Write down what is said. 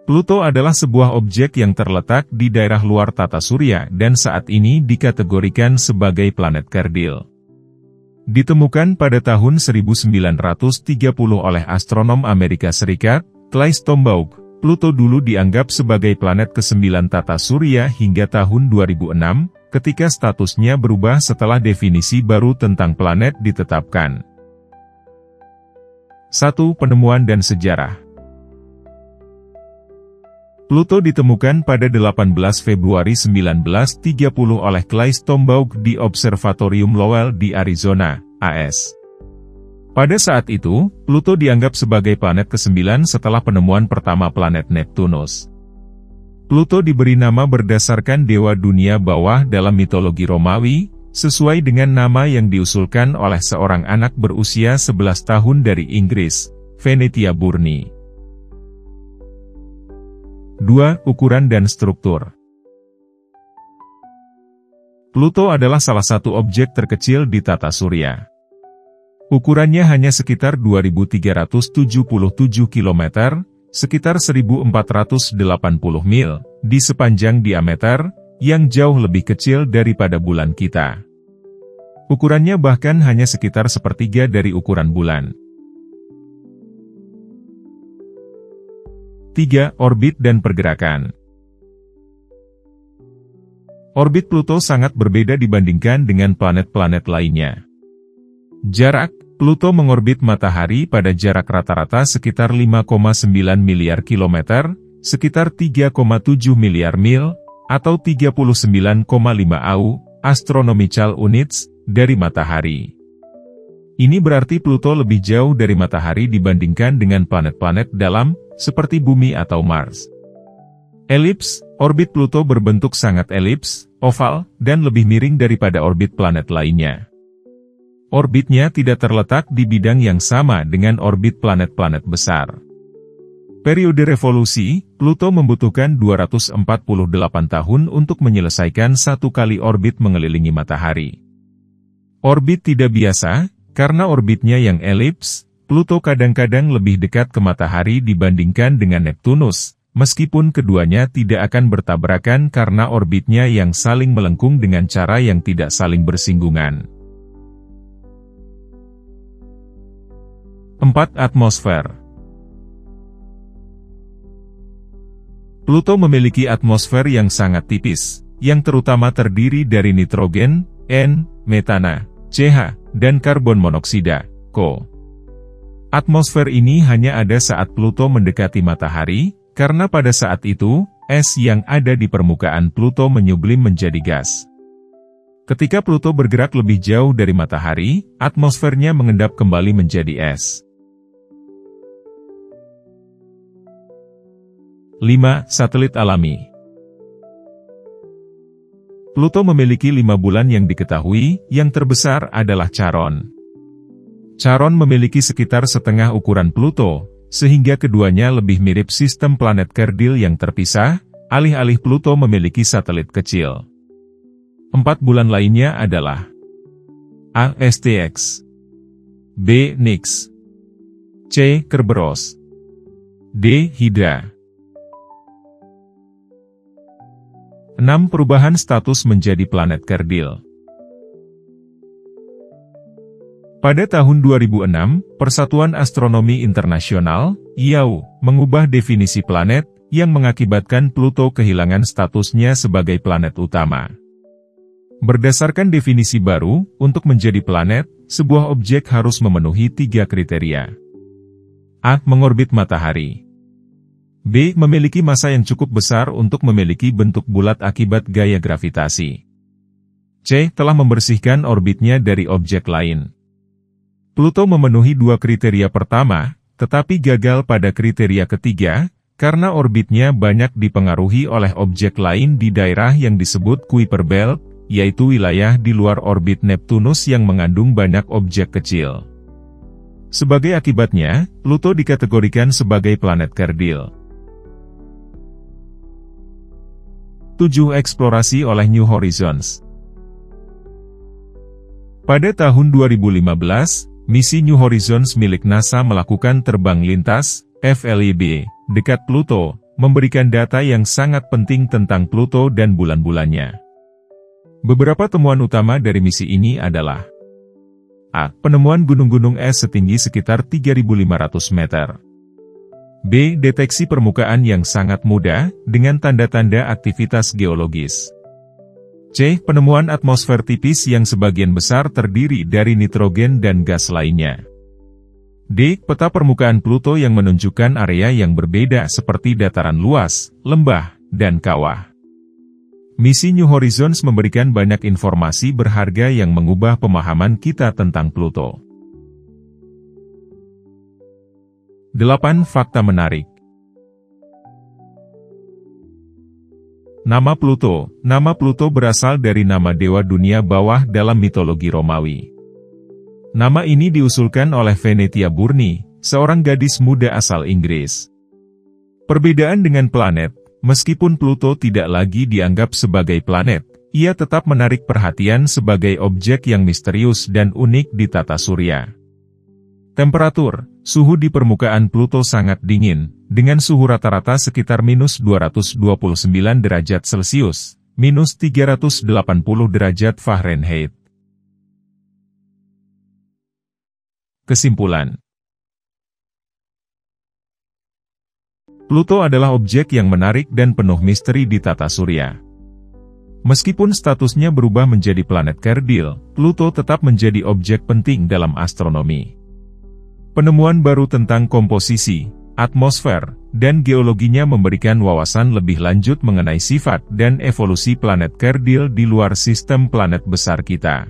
Pluto adalah sebuah objek yang terletak di daerah luar tata surya dan saat ini dikategorikan sebagai planet kerdil. Ditemukan pada tahun 1930 oleh astronom Amerika Serikat, Clay Stombaugh, Pluto dulu dianggap sebagai planet ke-9 tata surya hingga tahun 2006, ketika statusnya berubah setelah definisi baru tentang planet ditetapkan. 1. Penemuan dan sejarah. Pluto ditemukan pada 18 Februari 1930 oleh Clay Stombaugh di Observatorium Lowell di Arizona, AS. Pada saat itu, Pluto dianggap sebagai planet ke-9 setelah penemuan pertama planet Neptunus. Pluto diberi nama berdasarkan dewa dunia bawah dalam mitologi Romawi, sesuai dengan nama yang diusulkan oleh seorang anak berusia 11 tahun dari Inggris, Venetia Burni. 2. Ukuran dan struktur. Pluto adalah salah satu objek terkecil di tata surya. Ukurannya hanya sekitar 2.377 km, sekitar 1.480 mil, di sepanjang diameter, yang jauh lebih kecil daripada bulan kita. Ukurannya bahkan hanya sekitar sepertiga dari ukuran bulan. 3. Orbit dan pergerakan. Orbit Pluto sangat berbeda dibandingkan dengan planet-planet lainnya. Jarak, Pluto mengorbit matahari pada jarak rata-rata sekitar 5,9 miliar kilometer, sekitar 3,7 miliar mil, atau 39,5 AU, astronomical units, dari matahari. Ini berarti Pluto lebih jauh dari matahari dibandingkan dengan planet-planet dalam, seperti Bumi atau Mars. Elips, orbit Pluto berbentuk sangat elips, oval, dan lebih miring daripada orbit planet lainnya. Orbitnya tidak terletak di bidang yang sama dengan orbit planet-planet besar. Periode revolusi, Pluto membutuhkan 248 tahun untuk menyelesaikan satu kali orbit mengelilingi matahari. Orbit tidak biasa, karena orbitnya yang elips, Pluto kadang-kadang lebih dekat ke matahari dibandingkan dengan Neptunus, meskipun keduanya tidak akan bertabrakan karena orbitnya yang saling melengkung dengan cara yang tidak saling bersinggungan. 4. Atmosfer. Pluto memiliki atmosfer yang sangat tipis, yang terutama terdiri dari nitrogen, N, metana, CH, dan karbon monoksida, CO. Atmosfer ini hanya ada saat Pluto mendekati matahari, karena pada saat itu, es yang ada di permukaan Pluto menyublim menjadi gas. Ketika Pluto bergerak lebih jauh dari matahari, atmosfernya mengendap kembali menjadi es. 5. Satelit alami. Pluto memiliki 5 bulan yang diketahui, yang terbesar adalah Charon. Charon memiliki sekitar setengah ukuran Pluto, sehingga keduanya lebih mirip sistem planet kerdil yang terpisah, alih-alih Pluto memiliki satelit kecil. 4 bulan lainnya adalah A. STX, B. Nix, C. Kerberos, D. Hydra. 6. Perubahan status menjadi planet kerdil. Pada tahun 2006, Persatuan Astronomi Internasional, IAU, mengubah definisi planet, yang mengakibatkan Pluto kehilangan statusnya sebagai planet utama. Berdasarkan definisi baru, untuk menjadi planet, sebuah objek harus memenuhi 3 kriteria. A. Mengorbit matahari. B. Memiliki massa yang cukup besar untuk memiliki bentuk bulat akibat gaya gravitasi. C. Telah membersihkan orbitnya dari objek lain. Pluto memenuhi 2 kriteria pertama, tetapi gagal pada kriteria ketiga, karena orbitnya banyak dipengaruhi oleh objek lain di daerah yang disebut Kuiper Belt, yaitu wilayah di luar orbit Neptunus yang mengandung banyak objek kecil. Sebagai akibatnya, Pluto dikategorikan sebagai planet kerdil. 7. Eksplorasi oleh New Horizons. Pada tahun 2015, misi New Horizons milik NASA melakukan terbang lintas, FLIB, dekat Pluto, memberikan data yang sangat penting tentang Pluto dan bulan-bulannya. Beberapa temuan utama dari misi ini adalah: A. Penemuan gunung-gunung es setinggi sekitar 3.500 meter. B. Deteksi permukaan yang sangat mudah, dengan tanda-tanda aktivitas geologis. C. Penemuan atmosfer tipis yang sebagian besar terdiri dari nitrogen dan gas lainnya. D. Peta permukaan Pluto yang menunjukkan area yang berbeda seperti dataran luas, lembah, dan kawah. Misi New Horizons memberikan banyak informasi berharga yang mengubah pemahaman kita tentang Pluto. 8 fakta menarik. Nama Pluto. Nama Pluto berasal dari nama dewa dunia bawah dalam mitologi Romawi. Nama ini diusulkan oleh Venetia Burni, seorang gadis muda asal Inggris. Perbedaan dengan planet, meskipun Pluto tidak lagi dianggap sebagai planet, ia tetap menarik perhatian sebagai objek yang misterius dan unik di tata surya. Temperatur, suhu di permukaan Pluto sangat dingin, dengan suhu rata-rata sekitar minus 229 derajat Celcius, minus 380 derajat Fahrenheit. Kesimpulan: Pluto adalah objek yang menarik dan penuh misteri di tata surya. Meskipun statusnya berubah menjadi planet kerdil, Pluto tetap menjadi objek penting dalam astronomi. Penemuan baru tentang komposisi, atmosfer, dan geologinya memberikan wawasan lebih lanjut mengenai sifat dan evolusi planet kerdil di luar sistem planet besar kita.